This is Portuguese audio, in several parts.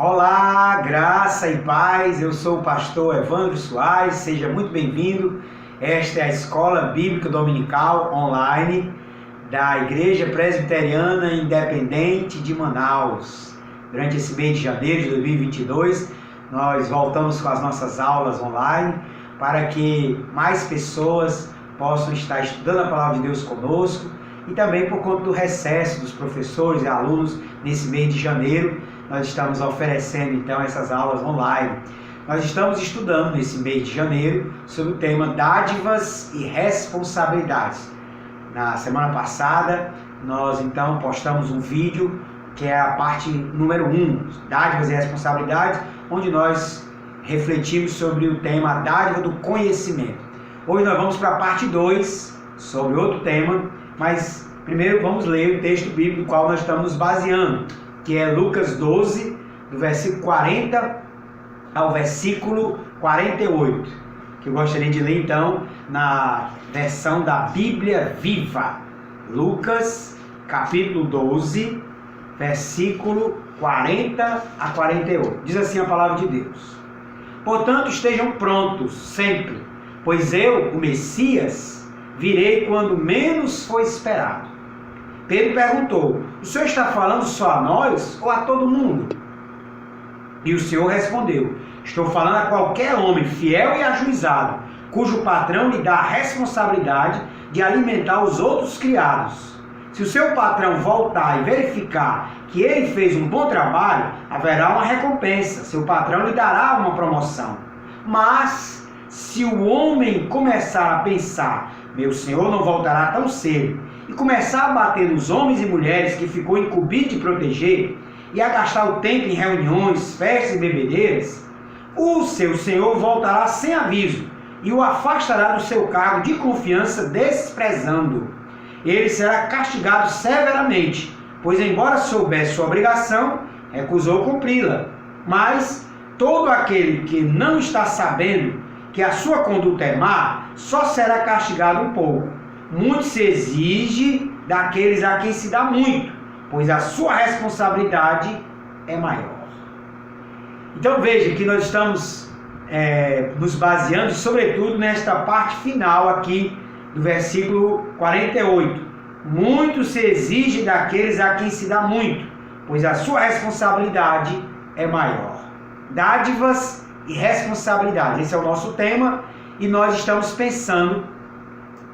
Olá, graça e paz, eu sou o pastor Evandro Soares, seja muito bem-vindo. Esta é a Escola Bíblica Dominical online da Igreja Presbiteriana Independente de Manaus. Durante esse mês de janeiro de 2022, nós voltamos com as nossas aulas online para que mais pessoas possam estar estudando a Palavra de Deus conosco e também por conta do recesso dos professores e alunos nesse mês de janeiro. Nós estamos oferecendo então essas aulas online. Nós estamos estudando nesse mês de janeiro sobre o tema dádivas e responsabilidades. Na semana passada nós então postamos um vídeo que é a parte número 1, dádivas e responsabilidades, onde nós refletimos sobre o tema dádiva do conhecimento. Hoje nós vamos para a parte 2 sobre outro tema, mas primeiro vamos ler o texto bíblico do qual nós estamos nos baseando, que é Lucas 12, do versículo 40 ao versículo 48, que eu gostaria de ler então na versão da Bíblia Viva. Lucas, capítulo 12, versículo 40 a 48. Diz assim a palavra de Deus: Portanto, estejam prontos sempre, pois eu, o Messias, virei quando menos foi esperado. Pedro perguntou: o Senhor está falando só a nós ou a todo mundo? E o Senhor respondeu: estou falando a qualquer homem fiel e ajuizado, cujo patrão lhe dá a responsabilidade de alimentar os outros criados. Se o seu patrão voltar e verificar que ele fez um bom trabalho, haverá uma recompensa. Seu patrão lhe dará uma promoção. Mas se o homem começar a pensar: meu senhor não voltará tão cedo, e começar a bater nos homens e mulheres que ficou incumbido de proteger, e a gastar o tempo em reuniões, festas e bebedeiras, o seu senhor voltará sem aviso e o afastará do seu cargo de confiança, desprezando. Ele será castigado severamente, pois embora soubesse sua obrigação, recusou cumpri-la. Mas todo aquele que não está sabendo que a sua conduta é má, só será castigado um pouco. Muito se exige daqueles a quem se dá muito, pois a sua responsabilidade é maior. Então veja que nós estamos nos baseando sobretudo nesta parte final aqui do versículo 48. Muito se exige daqueles a quem se dá muito, pois a sua responsabilidade é maior. Dádivas e responsabilidade, esse é o nosso tema, e nós estamos pensando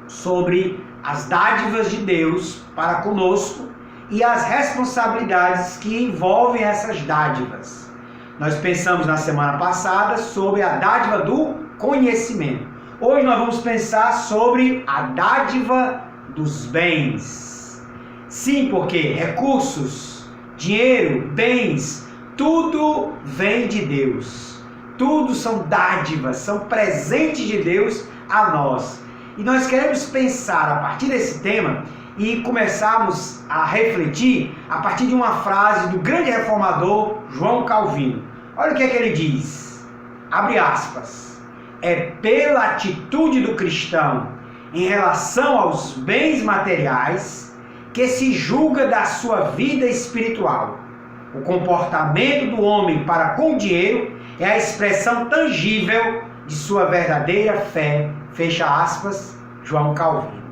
sobre as dádivas de Deus para conosco e as responsabilidades que envolvem essas dádivas. Nós pensamos na semana passada sobre a dádiva do conhecimento. Hoje nós vamos pensar sobre a dádiva dos bens. Sim, porque recursos, dinheiro, bens, tudo vem de Deus. Tudo são dádivas, são presentes de Deus a nós. E nós queremos pensar a partir desse tema e começarmos a refletir a partir de uma frase do grande reformador João Calvino. Olha o que é que ele diz, abre aspas: é pela atitude do cristão em relação aos bens materiais que se julga da sua vida espiritual. O comportamento do homem para com o dinheiro é a expressão tangível de sua verdadeira fé. Fecha aspas, João Calvino.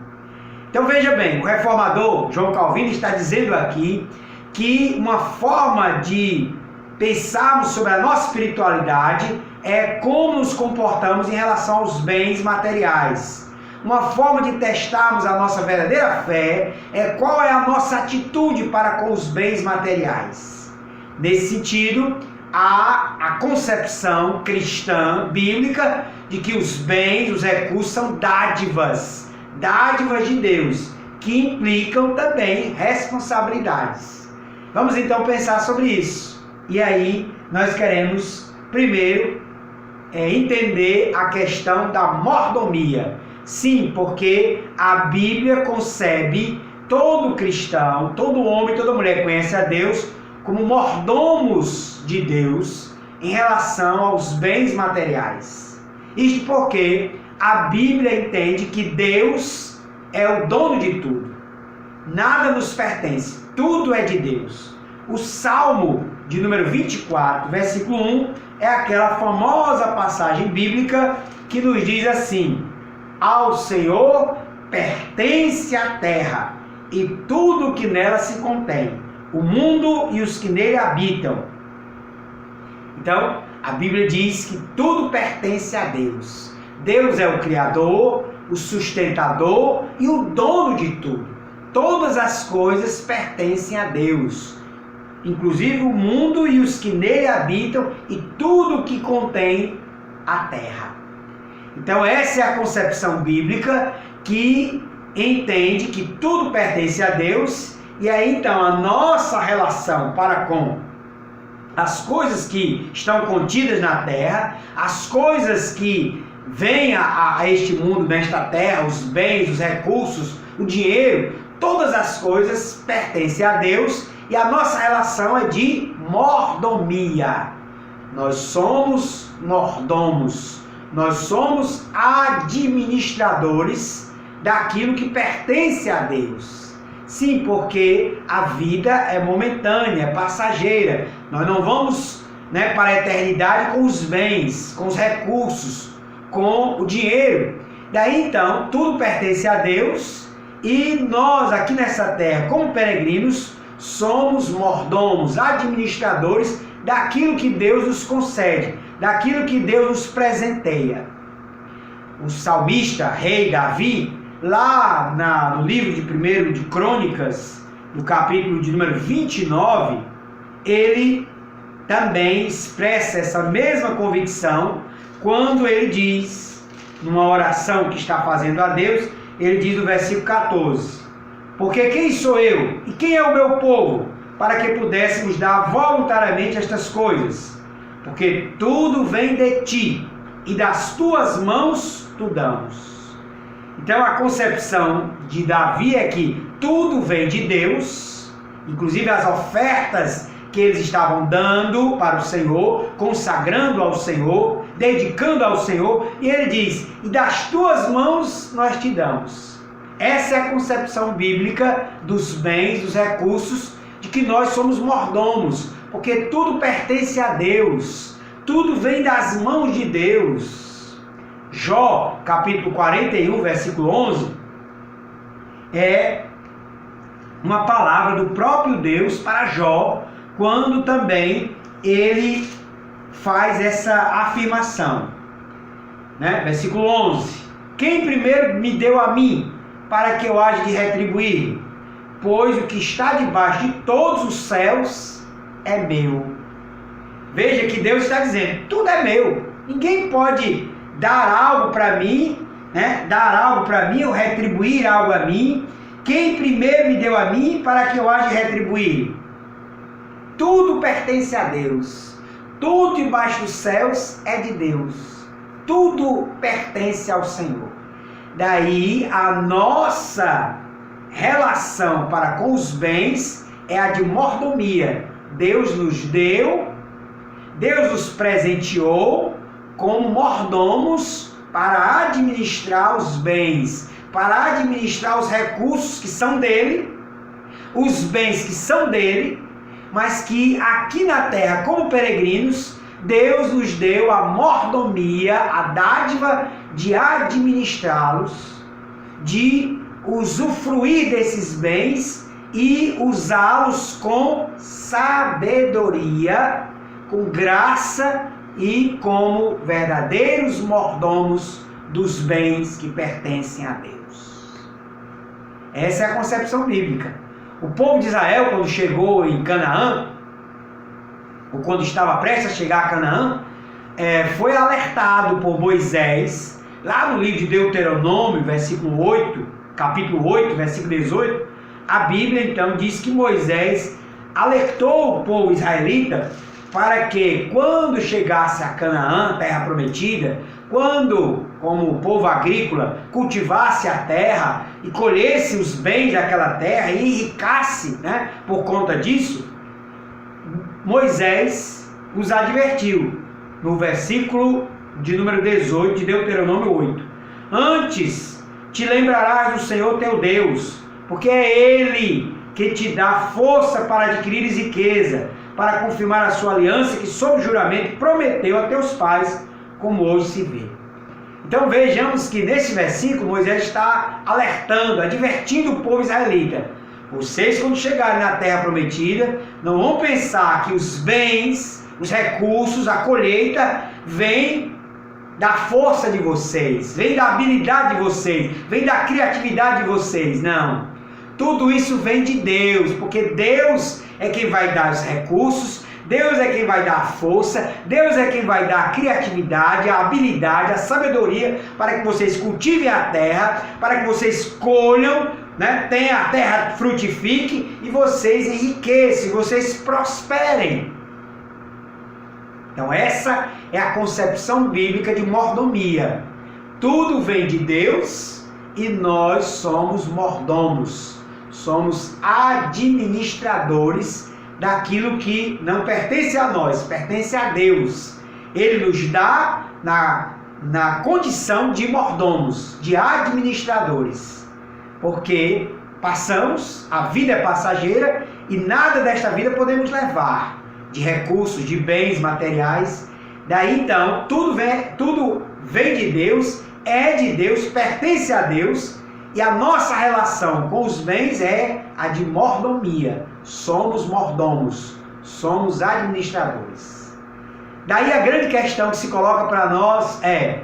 Então veja bem, o reformador João Calvino está dizendo aqui que uma forma de pensarmos sobre a nossa espiritualidade é como nos comportamos em relação aos bens materiais. Uma forma de testarmos a nossa verdadeira fé é qual é a nossa atitude para com os bens materiais. Nesse sentido, há a concepção cristã, bíblica, de que os bens, os recursos são dádivas de Deus, que implicam também responsabilidades. Vamos então pensar sobre isso. E aí nós queremos primeiro entender a questão da mordomia. Sim, porque a Bíblia concebe todo cristão, todo homem, toda mulher que conhece a Deus como mordomos de Deus em relação aos bens materiais. Isto porque a Bíblia entende que Deus é o dono de tudo. Nada nos pertence, tudo é de Deus. O Salmo de número 24, versículo 1, é aquela famosa passagem bíblica que nos diz assim: ao Senhor pertence a terra e tudo que nela se contém, o mundo e os que nele habitam. Então, a Bíblia diz que tudo pertence a Deus. Deus é o Criador, o sustentador e o dono de tudo. Todas as coisas pertencem a Deus, inclusive o mundo e os que nele habitam e tudo que contém a terra. Então essa é a concepção bíblica que entende que tudo pertence a Deus, e aí então a nossa relação para com as coisas que estão contidas na terra, as coisas que vêm a este mundo, nesta terra, os bens, os recursos, o dinheiro, todas as coisas pertencem a Deus, e a nossa relação é de mordomia. Nós somos mordomos, nós somos administradores daquilo que pertence a Deus. Sim, porque a vida é momentânea, é passageira. Nós não vamos, para a eternidade com os bens, com os recursos, com o dinheiro. Daí então, tudo pertence a Deus, e nós aqui nessa terra, como peregrinos, somos mordomos, administradores daquilo que Deus nos concede, daquilo que Deus nos presenteia. O salmista, rei Davi, lá no livro de 1 de Crônicas, no capítulo de número 29, ele também expressa essa mesma convicção quando ele diz, numa oração que está fazendo a Deus, ele diz no versículo 14: porque quem sou eu e quem é o meu povo para que pudéssemos dar voluntariamente estas coisas? Porque tudo vem de ti e das tuas mãos tu damos. Então a concepção de Davi é que tudo vem de Deus, inclusive as ofertas que eles estavam dando para o Senhor, consagrando ao Senhor, dedicando ao Senhor, e ele diz: e das tuas mãos nós te damos. Essa é a concepção bíblica dos bens, dos recursos, de que nós somos mordomos, porque tudo pertence a Deus, tudo vem das mãos de Deus. Jó, capítulo 41, versículo 11, é uma palavra do próprio Deus para Jó, quando também ele faz essa afirmação. Versículo 11: quem primeiro me deu a mim, para que eu haja de retribuir? Pois o que está debaixo de todos os céus é meu. Veja que Deus está dizendo: tudo é meu. Ninguém pode dar algo para mim, ou retribuir algo a mim. Quem primeiro me deu a mim, para que eu haja de retribuir? Tudo pertence a Deus. Tudo debaixo dos céus é de Deus. Tudo pertence ao Senhor. Daí a nossa relação para com os bens é a de mordomia. Deus nos deu, Deus nos presenteou como mordomos para administrar os bens, para administrar os recursos que são dele, os bens que são dele, mas que aqui na terra, como peregrinos, Deus nos deu a mordomia, a dádiva de administrá-los, de usufruir desses bens e usá-los com sabedoria, com graça e como verdadeiros mordomos dos bens que pertencem a Deus. Essa é a concepção bíblica. O povo de Israel, quando chegou em Canaã, ou quando estava prestes a chegar a Canaã, foi alertado por Moisés, lá no livro de Deuteronômio, capítulo 8, versículo 18, a Bíblia então diz que Moisés alertou o povo israelita para que quando chegasse a Canaã, terra prometida, quando, como povo agrícola, cultivasse a terra e colhesse os bens daquela terra e enriquece, por conta disso, Moisés os advertiu no versículo de número 18 de Deuteronômio 8: antes te lembrarás do Senhor teu Deus, porque é Ele que te dá força para adquirir riqueza, para confirmar a sua aliança que sob juramento prometeu a teus pais, como hoje se vê. Então vejamos que nesse versículo Moisés está alertando, advertindo o povo israelita. Vocês, quando chegarem na terra prometida, não vão pensar que os bens, os recursos, a colheita vem da força de vocês, vem da habilidade de vocês, vem da criatividade de vocês. Não. Tudo isso vem de Deus, porque Deus é quem vai dar os recursos, Deus é quem vai dar a força, Deus é quem vai dar a criatividade, a habilidade, a sabedoria para que vocês cultivem a terra, para que vocês colham, né, tenha a terra frutifique e vocês enriqueçam, vocês prosperem. Então essa é a concepção bíblica de mordomia. Tudo vem de Deus e nós somos mordomos, somos administradores daquilo que não pertence a nós, pertence a Deus. Ele nos dá na condição de mordomos, de administradores, porque passamos, a vida é passageira e nada desta vida podemos levar, de recursos, de bens materiais. Daí então, tudo vem de Deus, é de Deus, pertence a Deus, e a nossa relação com os bens é a de mordomia. Somos mordomos, somos administradores. Daí a grande questão que se coloca para nós é: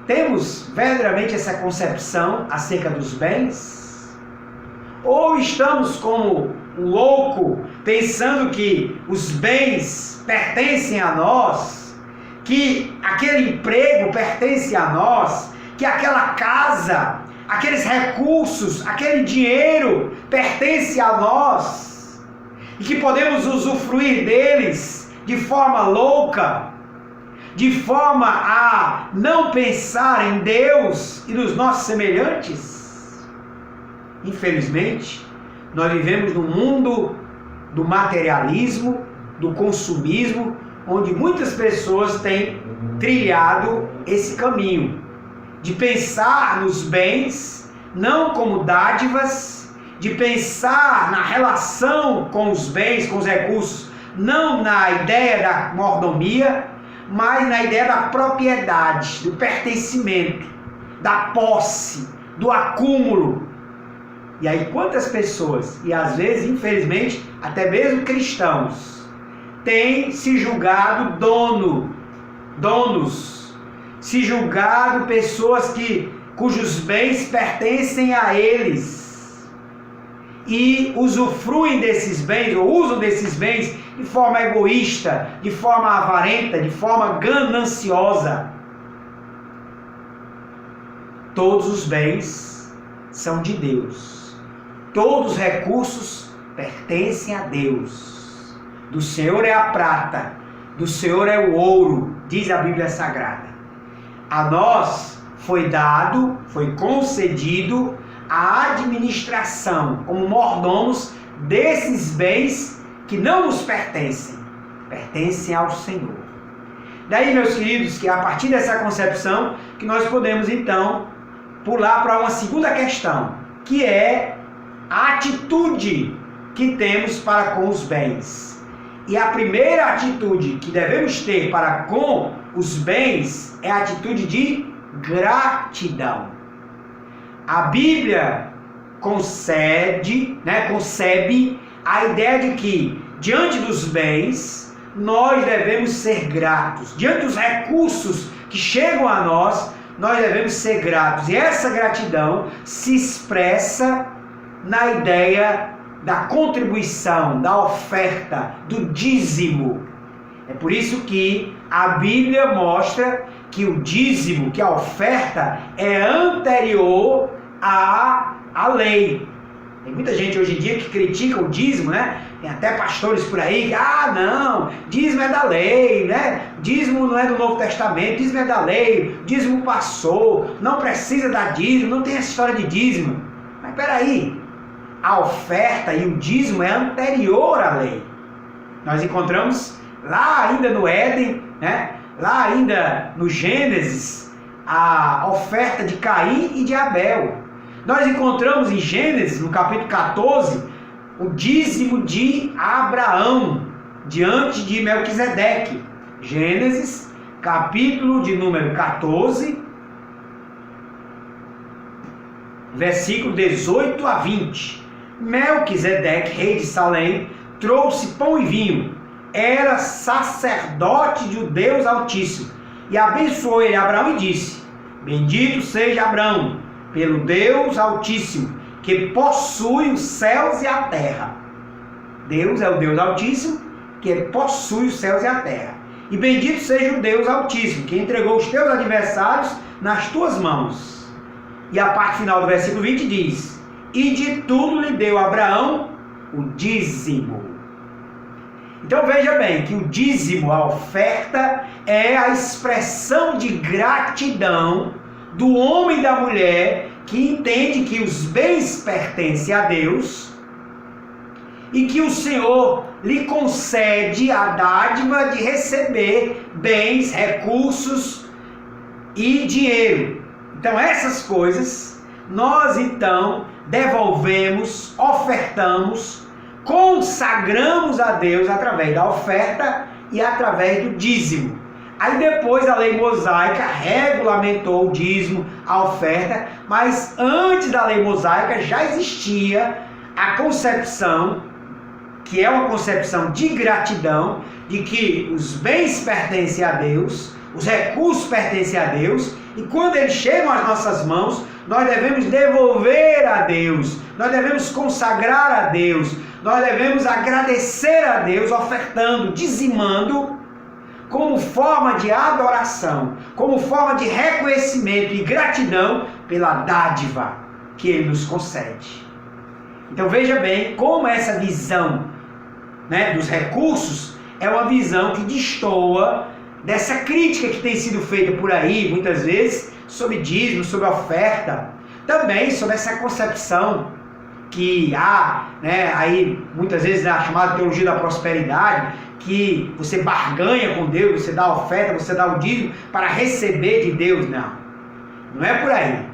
temos verdadeiramente essa concepção acerca dos bens? Ou estamos como um louco, pensando que os bens pertencem a nós, que aquele emprego pertence a nós, que aquela casa, aqueles recursos, aquele dinheiro pertence a nós, e que podemos usufruir deles de forma louca, de forma a não pensar em Deus e nos nossos semelhantes? Infelizmente, nós vivemos num mundo do materialismo, do consumismo, onde muitas pessoas têm trilhado esse caminho de pensar nos bens não como dádivas, de pensar na relação com os bens, com os recursos, não na ideia da mordomia, mas na ideia da propriedade, do pertencimento, da posse, do acúmulo. E aí quantas pessoas, e às vezes, infelizmente, até mesmo cristãos, têm se julgado donos, se julgado pessoas cujos bens pertencem a eles, e usufruem desses bens, ou usam desses bens de forma egoísta, de forma avarenta, de forma gananciosa. Todos os bens são de Deus. Todos os recursos pertencem a Deus. Do Senhor é a prata, do Senhor é o ouro, diz a Bíblia Sagrada. A nós foi dado, foi concedido a administração como mordomos desses bens que não nos pertencem, pertencem ao Senhor. Daí, meus queridos, que a partir dessa concepção que nós podemos então pular para uma segunda questão, que é a atitude que temos para com os bens. E a primeira atitude que devemos ter para com os bens é a atitude de gratidão. A Bíblia concebe a ideia de que, diante dos bens, nós devemos ser gratos. Diante dos recursos que chegam a nós, nós devemos ser gratos. E essa gratidão se expressa na ideia da contribuição, da oferta, do dízimo. É por isso que a Bíblia mostra que o dízimo, que a oferta é anterior à lei. Tem muita gente hoje em dia que critica o dízimo, né? Tem até pastores por aí que, não, dízimo é da lei, né? Dízimo não é do Novo Testamento, dízimo é da lei, dízimo passou, não precisa dar dízimo, não tem essa história de dízimo. Mas peraí, a oferta e o dízimo é anterior à lei. Nós encontramos lá ainda no Éden, né? Lá ainda no Gênesis, a oferta de Caim e de Abel. Nós encontramos em Gênesis, no capítulo 14, o dízimo de Abraão diante de Melquisedeque. Gênesis, capítulo de número 14, versículo 18 a 20. Melquisedeque, rei de Salém, trouxe pão e vinho. Era sacerdote de Deus Altíssimo. E abençoou ele Abraão e disse: Bendito seja Abraão, pelo Deus Altíssimo, que possui os céus e a terra. Deus é o Deus Altíssimo, que possui os céus e a terra. E bendito seja o Deus Altíssimo, que entregou os teus adversários nas tuas mãos. E a parte final do versículo 20 diz: E de tudo lhe deu Abraão o dízimo. Então veja bem que o dízimo, a oferta, é a expressão de gratidão do homem e da mulher que entende que os bens pertencem a Deus e que o Senhor lhe concede a dádiva de receber bens, recursos e dinheiro. Então essas coisas nós então devolvemos, ofertamos, consagramos a Deus através da oferta e através do dízimo. Aí depois a lei mosaica regulamentou o dízimo, a oferta, mas antes da lei mosaica já existia a concepção, que é uma concepção de gratidão, de que os bens pertencem a Deus, os recursos pertencem a Deus, e quando eles chegam às nossas mãos, nós devemos devolver a Deus, nós devemos consagrar a Deus, nós devemos agradecer a Deus, ofertando, dizimando, como forma de adoração, como forma de reconhecimento e gratidão pela dádiva que Ele nos concede. Então veja bem como essa visão, dos recursos é uma visão que destoa dessa crítica que tem sido feita por aí, muitas vezes, sobre dízimo, sobre oferta, também sobre essa concepção que há, aí muitas vezes a chamada teologia da prosperidade, que você barganha com Deus, você dá a oferta, você dá o dízimo para receber de Deus. Não é por aí,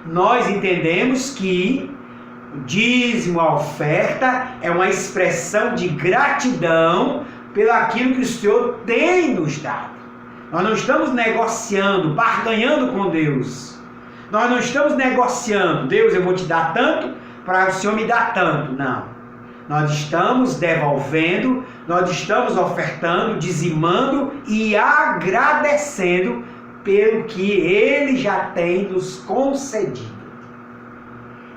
Nós entendemos que o dízimo, a oferta, é uma expressão de gratidão pelo aquilo que o Senhor tem nos dado. Nós não estamos negociando, barganhando com Deus. Nós não estamos negociando, Deus, eu vou te dar tanto para o Senhor me dar tanto. Não. Nós estamos devolvendo, nós estamos ofertando, dizimando e agradecendo pelo que Ele já tem nos concedido.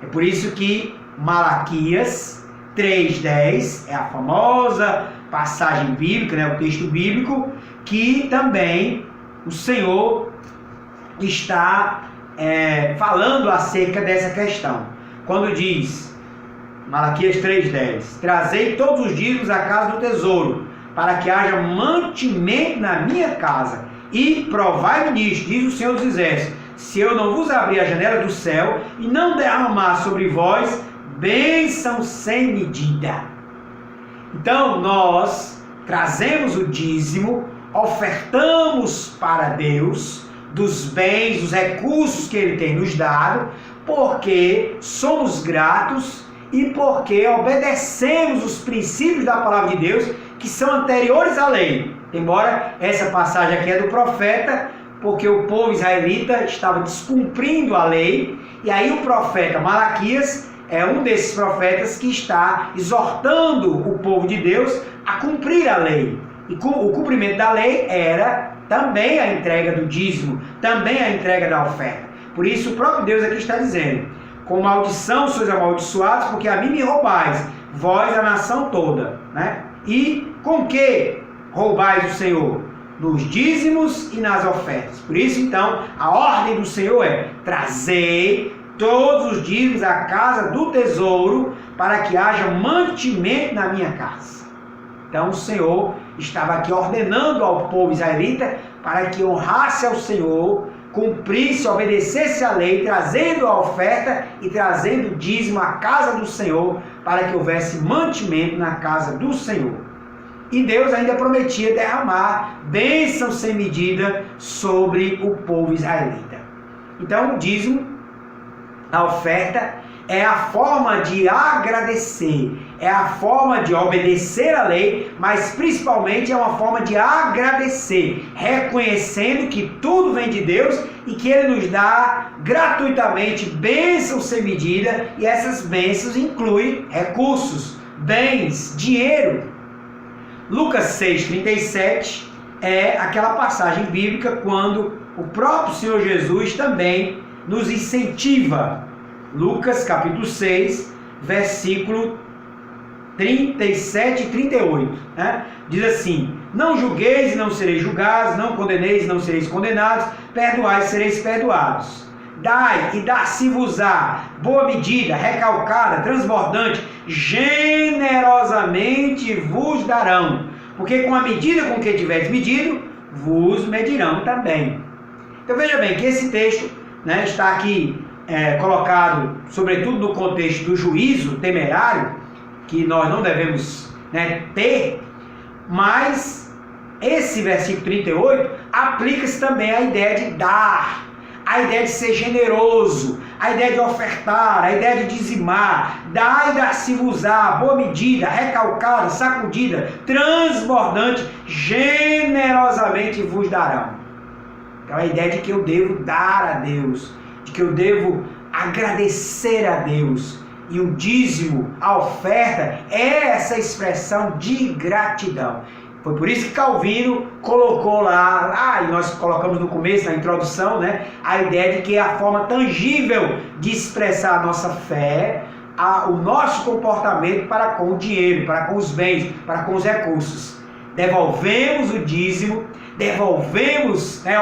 É por isso que Malaquias 3:10 é a famosa passagem bíblica, o texto bíblico, que também o Senhor está falando acerca dessa questão. Quando diz, Malaquias 3:10, trazei todos os dízimos à casa do tesouro, para que haja mantimento na minha casa, e provai-me nisto, diz o Senhor dos Exércitos, se eu não vos abrir a janela do céu, e não derramar sobre vós bênção sem medida. Então nós trazemos o dízimo, ofertamos para Deus dos bens, dos recursos que Ele tem nos dado, porque somos gratos e porque obedecemos os princípios da palavra de Deus que são anteriores à lei. Embora essa passagem aqui é do profeta, porque o povo israelita estava descumprindo a lei, e aí o profeta Malaquias é um desses profetas que está exortando o povo de Deus a cumprir a lei. E o cumprimento da lei era também a entrega do dízimo, também a entrega da oferta. Por isso o próprio Deus aqui está dizendo, com maldição sois amaldiçoados, porque a mim me roubais, vós a nação toda. E com que roubais o Senhor? Nos dízimos e nas ofertas. Por isso então a ordem do Senhor é, trazei todos os dízimos à casa do tesouro, para que haja mantimento na minha casa. Então o Senhor estava aqui ordenando ao povo israelita para que honrasse ao Senhor, cumprisse, obedecesse a lei, trazendo a oferta e trazendo o dízimo à casa do Senhor, para que houvesse mantimento na casa do Senhor. E Deus ainda prometia derramar bênção sem medida sobre o povo israelita. Então o dízimo, a oferta, é a forma de agradecer, é a forma de obedecer a lei, mas principalmente é uma forma de agradecer, reconhecendo que tudo vem de Deus e que Ele nos dá gratuitamente bênçãos sem medida, e essas bênçãos incluem recursos, bens, dinheiro. Lucas 6,37 é aquela passagem bíblica quando o próprio Senhor Jesus também nos incentiva. Lucas capítulo 6, versículo 37 e 38, né? Diz assim: não julgueis e não sereis julgados, não condeneis e não sereis condenados, perdoai e sereis perdoados. Dai e dar-se-vos-á boa medida, recalcada, transbordante, generosamente vos darão, porque com a medida com que tiveres medido, vos medirão também. Então veja bem que esse texto, né, está aqui colocado sobretudo no contexto do juízo temerário, que nós não devemos, né, ter, mas esse versículo 38 aplica-se também à ideia de dar, a ideia de ser generoso, a ideia de ofertar, a ideia de dizimar. Dai e dar-se-vos-á, boa medida, recalcada, sacudida, transbordante, generosamente vos darão. Então a ideia de que eu devo dar a Deus, de que eu devo agradecer a Deus. E o dízimo, a oferta, é essa expressão de gratidão. Foi por isso que Calvino colocou lá, e nós colocamos no começo, na introdução, né, a ideia de que é a forma tangível de expressar a nossa fé, o nosso comportamento para com o dinheiro, para com os bens, para com os recursos. Devolvemos o dízimo,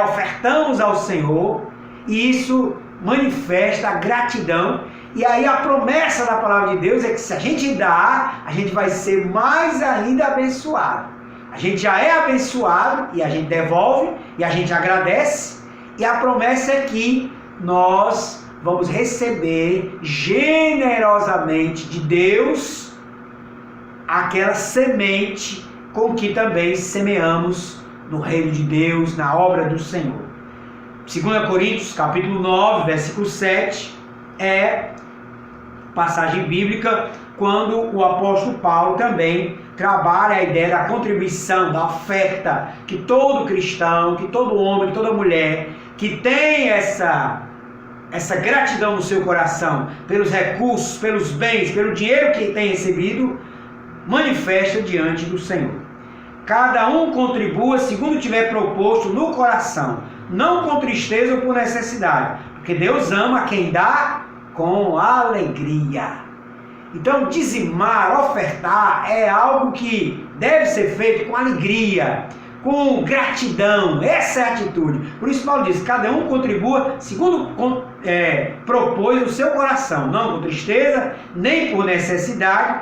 ofertamos ao Senhor, e isso manifesta a gratidão. E aí a promessa da palavra de Deus é que se a gente dá, a gente vai ser mais ainda abençoado. A gente já é abençoado e a gente devolve e a gente agradece. E a promessa é que nós vamos receber generosamente de Deus aquela semente com que também semeamos no reino de Deus, na obra do Senhor. 2 Coríntios capítulo 9, versículo 7 é passagem bíblica quando o apóstolo Paulo também trabalha a ideia da contribuição, da oferta, que todo cristão, que todo homem, que toda mulher que tem essa gratidão no seu coração pelos recursos, pelos bens, pelo dinheiro que tem recebido, manifesta diante do Senhor. Cada um contribua segundo tiver proposto no coração, não com tristeza ou por necessidade, porque Deus ama quem dá com alegria. Então, dizimar, ofertar é algo que deve ser feito com alegria, com gratidão. Essa é a atitude. Por isso Paulo diz: cada um contribua segundo propôs no seu coração, não com tristeza, nem por necessidade,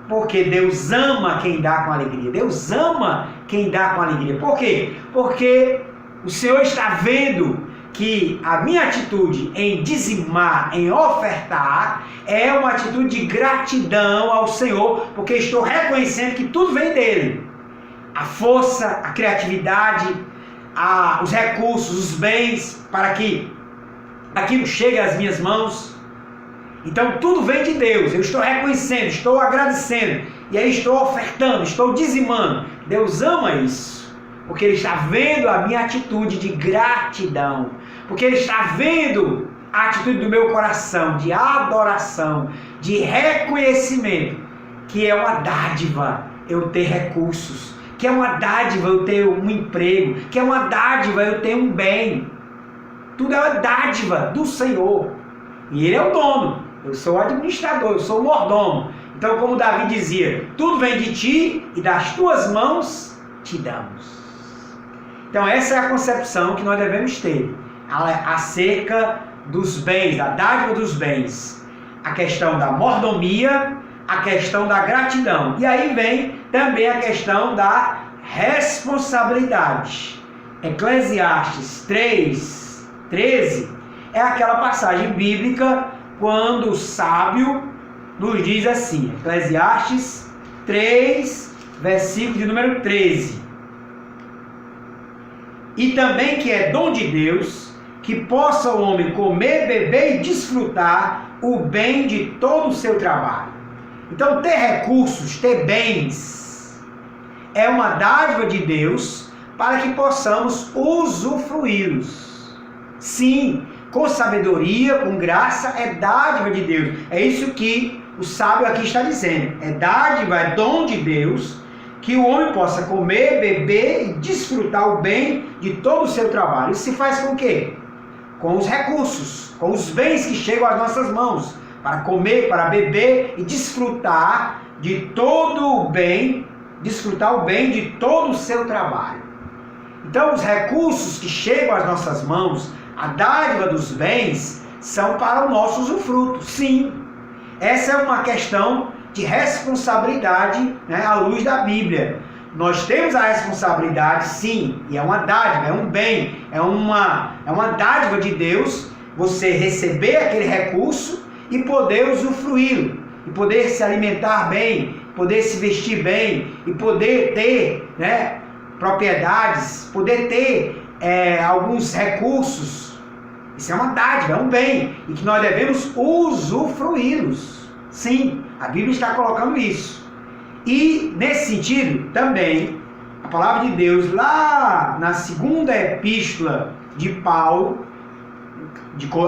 porque Deus ama quem dá com alegria. Deus ama quem dá com alegria. Por quê? Porque o Senhor está vendo que a minha atitude em dizimar, em ofertar, é uma atitude de gratidão ao Senhor, porque estou reconhecendo que tudo vem dele. A força, a criatividade, os recursos, os bens, para que aquilo chegue às minhas mãos. Então tudo vem de Deus. Eu estou reconhecendo, estou agradecendo, e aí estou ofertando, estou dizimando. Deus ama isso, porque Ele está vendo a minha atitude de gratidão, porque Ele está vendo a atitude do meu coração de adoração, de reconhecimento, que é uma dádiva eu ter recursos, que é uma dádiva eu ter um emprego, que é uma dádiva eu ter um bem. Tudo é uma dádiva do Senhor, e Ele é o dono, eu sou o administrador, eu sou o mordomo. Então, como Davi dizia, tudo vem de ti e das tuas mãos te damos. Então essa é a concepção que nós devemos ter acerca dos bens, da dádiva dos bens. A questão da mordomia, a questão da gratidão. E aí vem também a questão da responsabilidade. Eclesiastes 3:13 é aquela passagem bíblica quando o sábio nos diz assim, Eclesiastes 3, versículo de número 13. E também que é dom de Deus, que possa o homem comer, beber e desfrutar o bem de todo o seu trabalho. Então, ter recursos, ter bens, é uma dádiva de Deus para que possamos usufruí-los. Sim, com sabedoria, com graça, é dádiva de Deus. É isso que o sábio aqui está dizendo. É dádiva, é dom de Deus, que o homem possa comer, beber e desfrutar o bem de todo o seu trabalho. Isso se faz com o quê? Com os recursos, com os bens que chegam às nossas mãos, para comer, para beber e desfrutar de todo o bem, desfrutar o bem de todo o seu trabalho. Então, os recursos que chegam às nossas mãos, a dádiva dos bens, são para o nosso usufruto. Sim, essa é uma questão de responsabilidade, né, à luz da Bíblia. Nós temos a responsabilidade, sim, e é uma dádiva, é um bem, é uma dádiva de Deus, você receber aquele recurso e poder usufruí-lo, e poder se alimentar bem, poder se vestir bem, e poder ter, né, propriedades, poder ter alguns recursos. Isso é uma dádiva, é um bem, e que nós devemos usufruí-los. Sim, a Bíblia está colocando isso. E, nesse sentido, também, a palavra de Deus, lá na segunda epístola de Paulo,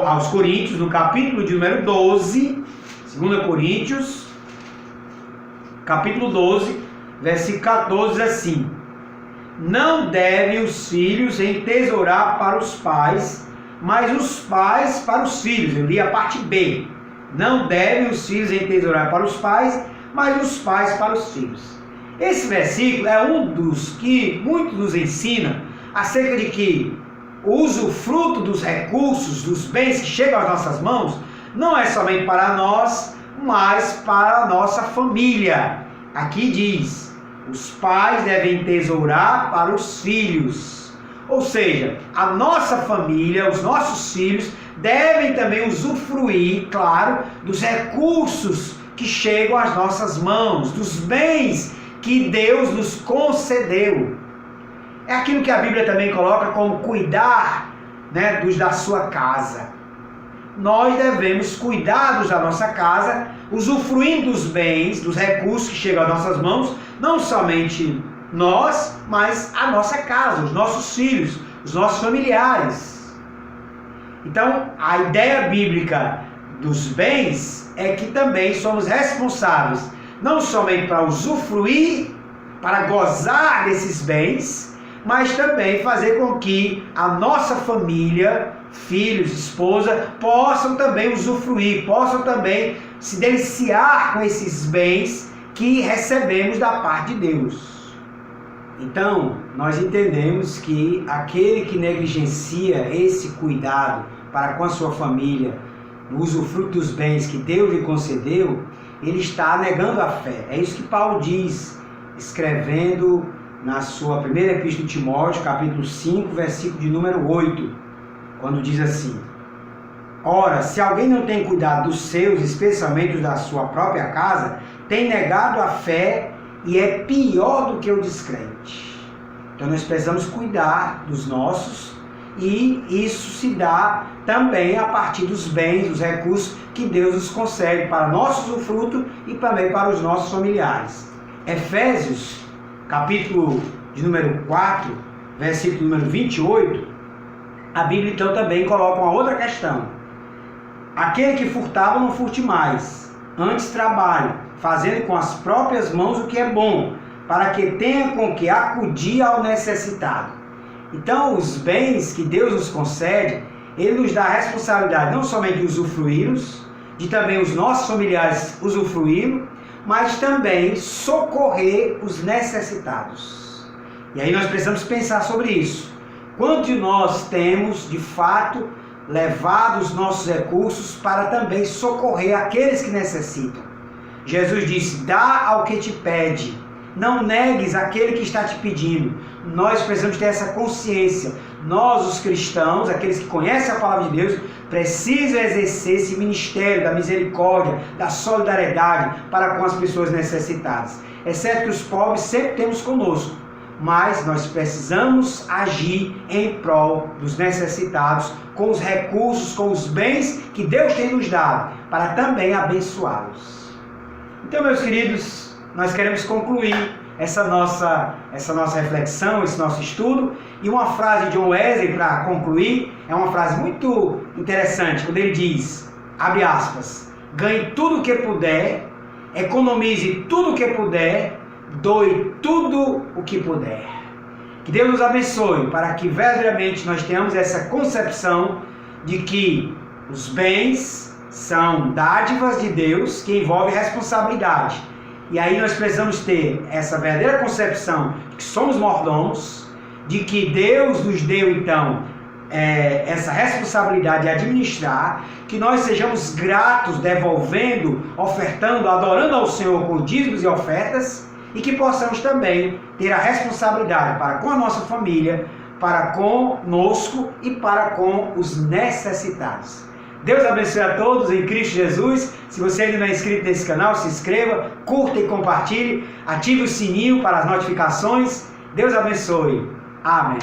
aos Coríntios, no capítulo de número 12, 2 Coríntios, capítulo 12, versículo 14, diz assim: não devem os filhos entesourar para os pais, mas os pais para os filhos. Eu li a parte B. Não devem os filhos entesourar para os pais, mas os pais para os filhos. Esse versículo é um dos que muito nos ensina acerca de que o usufruto dos recursos, dos bens que chegam às nossas mãos, não é somente para nós, mas para a nossa família. Aqui diz: os pais devem entesourar para os filhos. Ou seja, a nossa família, os nossos filhos, devem também usufruir, claro, dos recursos que chegam às nossas mãos, dos bens que Deus nos concedeu. É aquilo que a Bíblia também coloca como cuidar, né, dos da sua casa. Nós devemos cuidar dos da nossa casa, usufruindo dos bens, dos recursos que chegam às nossas mãos, não somente nós, mas a nossa casa, os nossos filhos, os nossos familiares. Então, a ideia bíblica dos bens é que também somos responsáveis, não somente para usufruir, para gozar desses bens, mas também fazer com que a nossa família, filhos, esposa, possam também usufruir, possam também se deliciar com esses bens que recebemos da parte de Deus. Então, nós entendemos que aquele que negligencia esse cuidado para com a sua família, no usufruto dos bens que Deus lhe concedeu, ele está negando a fé. É isso que Paulo diz, escrevendo na sua primeira epístola de Timóteo, capítulo 5, versículo de número 8, quando diz assim: ora, se alguém não tem cuidado dos seus, especialmente os da sua própria casa, tem negado a fé e é pior do que o descrente. Então nós precisamos cuidar dos nossos, e isso se dá também a partir dos bens, dos recursos que Deus nos concede para nosso usufruto e também para os nossos familiares. Efésios, capítulo de número 4, versículo número 28, a Bíblia então também coloca uma outra questão. Aquele que furtava, não furte mais, antes trabalhe, fazendo com as próprias mãos o que é bom, para que tenha com que acudir ao necessitado. Então, os bens que Deus nos concede, Ele nos dá a responsabilidade não somente de usufruí-los, de também os nossos familiares usufruí-los, mas também socorrer os necessitados. E aí nós precisamos pensar sobre isso. Quanto de nós temos, de fato, levado os nossos recursos para também socorrer aqueles que necessitam? Jesus disse: dá ao que te pede, não negues aquele que está te pedindo. Nós precisamos ter essa consciência. Nós, os cristãos, aqueles que conhecem a palavra de Deus, precisam exercer esse ministério da misericórdia, da solidariedade para com as pessoas necessitadas. É certo que os pobres sempre temos conosco, mas nós precisamos agir em prol dos necessitados, com os recursos, com os bens que Deus tem nos dado, para também abençoá-los. Então, meus queridos, nós queremos concluir essa nossa reflexão, esse nosso estudo, e uma frase de John Wesley para concluir, é uma frase muito interessante, quando ele diz, abre aspas, ganhe tudo o que puder, economize tudo o que puder, doe tudo o que puder. Que Deus nos abençoe para que verdadeiramente nós tenhamos essa concepção de que os bens são dádivas de Deus que envolvem responsabilidade. E aí nós precisamos ter essa verdadeira concepção de que somos mordomos, de que Deus nos deu então essa responsabilidade de administrar, que nós sejamos gratos, devolvendo, ofertando, adorando ao Senhor com dízimos e ofertas, e que possamos também ter a responsabilidade para com a nossa família, para conosco e para com os necessitados. Deus abençoe a todos em Cristo Jesus. Se você ainda não é inscrito nesse canal, se inscreva, curta e compartilhe, ative o sininho para as notificações. Deus abençoe. Amém.